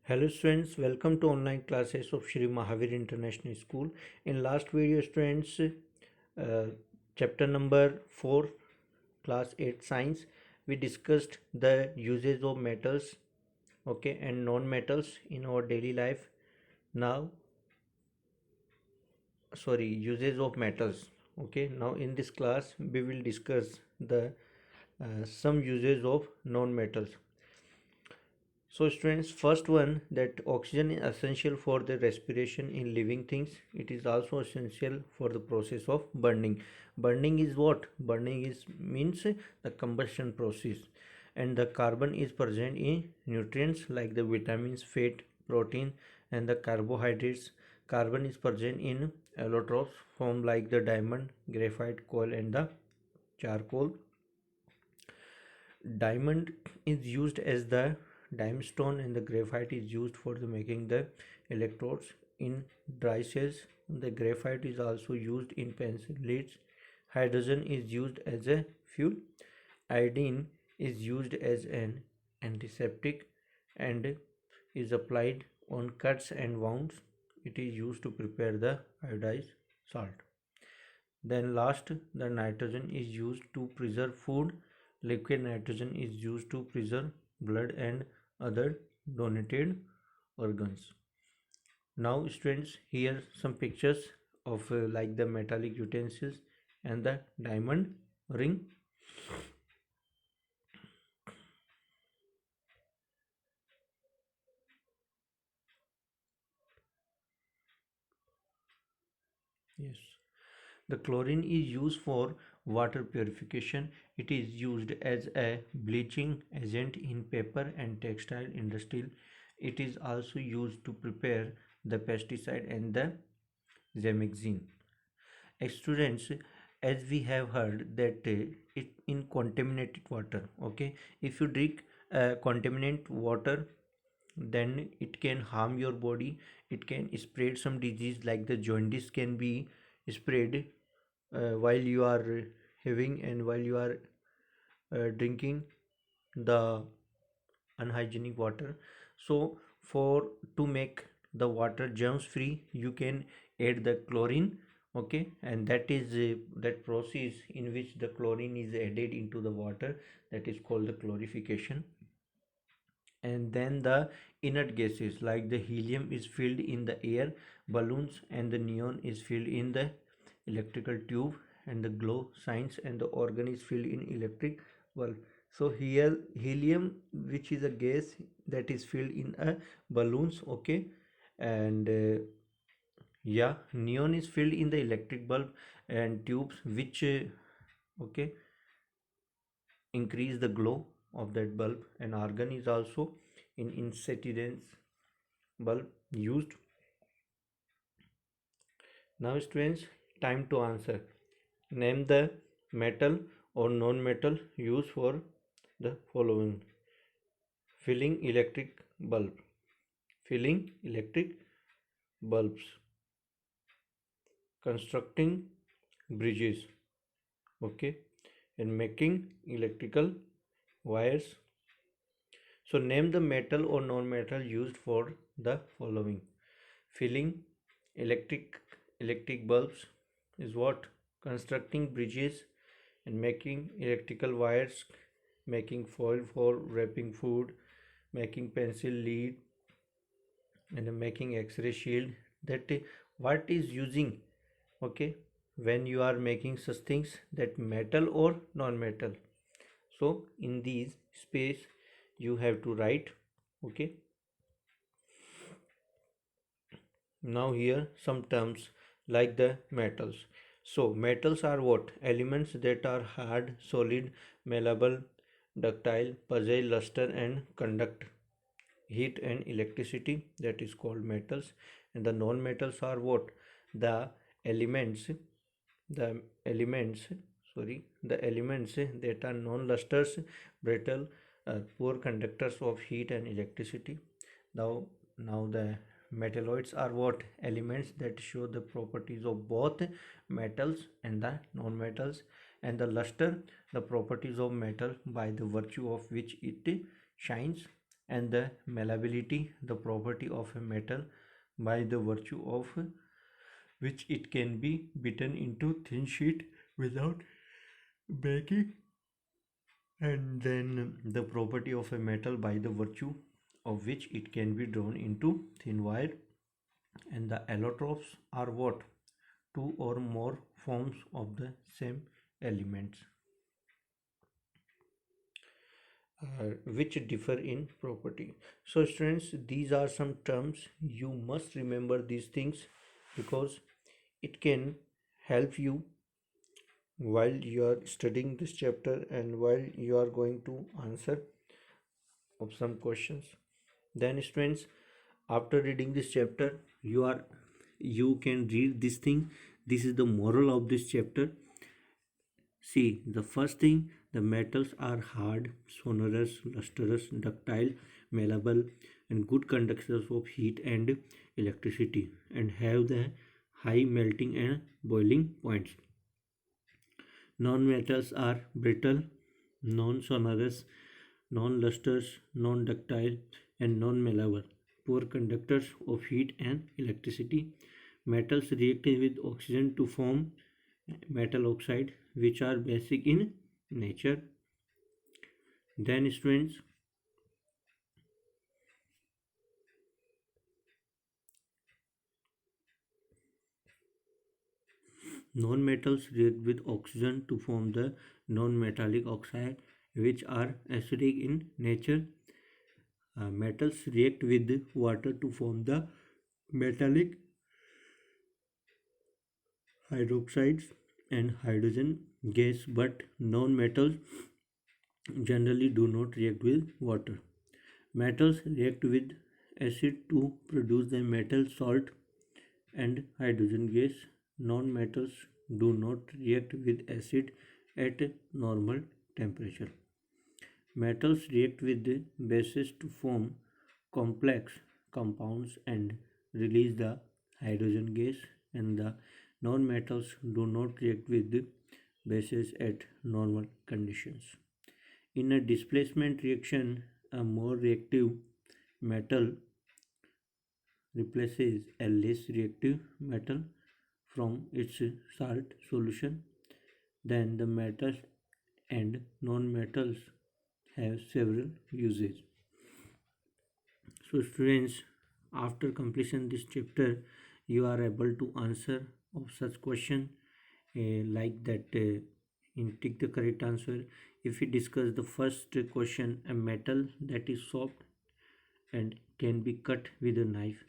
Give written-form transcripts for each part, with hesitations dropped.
Hello students, welcome to online classes of Shri Mahavir International School. In last video students, chapter number 4, class 8 science, we discussed the uses of metals, okay, and non-metals in our daily life. Now, uses of metals, okay. Now in this class, we will discuss the some uses of non-metals. So students, first one, that oxygen is essential for the respiration in living things. It is also essential for the process of burning. Burning is what? Burning is means the combustion process, and the carbon is present in nutrients like the vitamins, fat, protein, and the carbohydrates. Carbon is present in allotropes form like the diamond, graphite, coal, and the charcoal. Diamond is used as the dimestone, and the graphite is used for the making the electrodes in dry cells. The graphite is also used in pencil leads. Hydrogen is used as a fuel. Iodine is used as an antiseptic and is applied on cuts and wounds. It is used to prepare the iodized salt. Then last, the nitrogen is used to preserve food. Liquid nitrogen is used to preserve blood and other donated organs. Now students, here some pictures of like the metallic utensils and the diamond ring. Yes. The chlorine is used for water purification. It is used as a bleaching agent in paper and textile industry. It is also used to prepare the pesticide and the zamexine. Students, as we have heard that it in contaminated water, okay, if you drink contaminated water, then it can harm your body. It can spread some disease like the jaundice can be spread while you are having and while you are drinking the unhygienic water. So for to make the water germs free, you can add the chlorine, okay, and that is that process in which the chlorine is added into the water, that is called the chlorification. And then the inert gases like the helium is filled in the air balloons, and the neon is filled in the electrical tube, and the glow signs and the organ is filled in electric bulb. So here helium, which is a gas that is filled in a balloons, okay, and yeah, neon is filled in the electric bulb and tubes, which okay, increase the glow of that bulb. And argon is also in incandescence bulb used. Now students, time to answer. Name the metal or non-metal used for the following: filling electric bulb, filling electric bulbs, constructing bridges, okay, and making electrical wires. So name the metal or non-metal used for the following: filling electric bulbs is what? Constructing bridges and making electrical wires, making foil for wrapping food, making pencil lead, and making x-ray shield. That what is using, okay, when you are making such things, that metal or non-metal. So in these space you have to write, okay. Now here some terms like the metals. So metals are what? Elements that are hard, solid, malleable, ductile, puzzle, luster, and conduct heat and electricity. That is called metals. And the non-metals are what? The elements, the elements, the elements that are non-lusters, brittle, poor conductors of heat and electricity. Now the metalloids are what? Elements that show the properties of both metals and the non-metals. And the luster, the properties of metal by the virtue of which it shines. And the malleability, the property of a metal by the virtue of which it can be beaten into thin sheet without breaking. And then the property of a metal by the virtue of which it can be drawn into thin wire. And the allotropes are what? Two or more forms of the same elements, which differ in property. So students, these are some terms. You must remember these things because it can help you while you are studying this chapter and while you are going to answer of some questions. Then students, after reading this chapter, you can read this thing. This is the moral of this chapter. See, the first thing, the metals are hard, sonorous, lustrous, ductile, malleable, and good conductors of heat and electricity, and have the high melting and boiling points. Non-metals are brittle, non-sonorous, non-lustrous, non-ductile, and non-malleable, poor conductors of heat and electricity. Metals react with oxygen to form metal oxide, which are basic in nature. Then students, non-metals react with oxygen to form the non-metallic oxide, which are acidic in nature. Metals react with water to form the metallic hydroxides and hydrogen gas, but non-metals generally do not react with water. Metals react with acid to produce the metal salt and hydrogen gas. Non-metals do not react with acid at normal temperature. Metals react with the bases to form complex compounds and release the hydrogen gas, and the non-metals do not react with the bases at normal conditions. In a displacement reaction, a more reactive metal replaces a less reactive metal from its salt solution. Then the metals and non-metals have several uses. So students, after completion this chapter, you are able to answer of such question like that. Take the correct answer. If we discuss the first question, a metal that is soft and can be cut with a knife,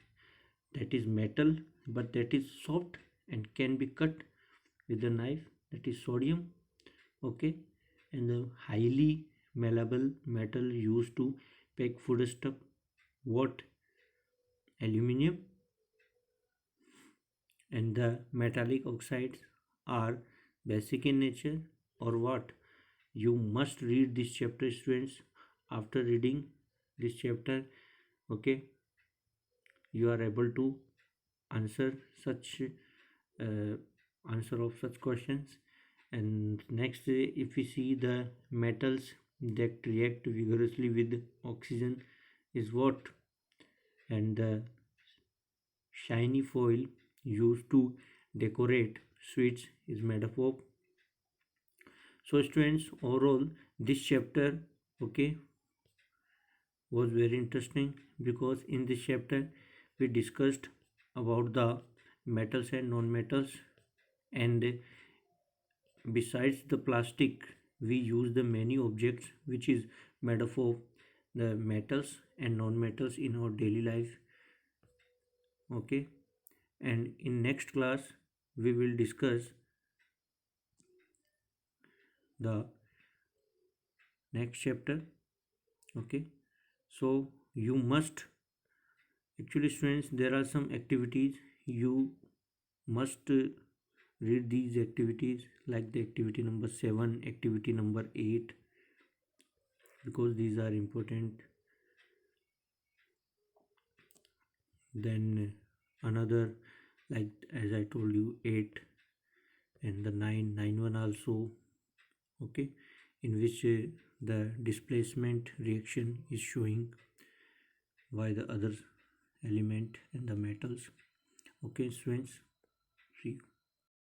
that is metal but that is soft and can be cut with a knife, that is sodium. Okay. And the highly malleable metal used to pack foodstuff, what? Aluminium. And the metallic oxides are basic in nature, or what? You must read this chapter students. After reading this chapter, okay, you are able to answer such uh, answer of such questions. And next, if we see the metals that react vigorously with oxygen is what? And the shiny foil used to decorate sweets is made up of. So students, overall this chapter, okay, was very interesting because in this chapter we discussed about the metals and non-metals, and besides the plastic we use the many objects which is made up of the metals and non-metals in our daily life. Okay. And in next class we will discuss the next chapter. Okay. So you must, actually students, there are some activities you must read these activities, like the activity number 7, activity number 8, because these are important. Then another, like as I told you, 8 and the 9 also. Okay. In which the displacement reaction is showing. by the other element and the metals. Okay, students, see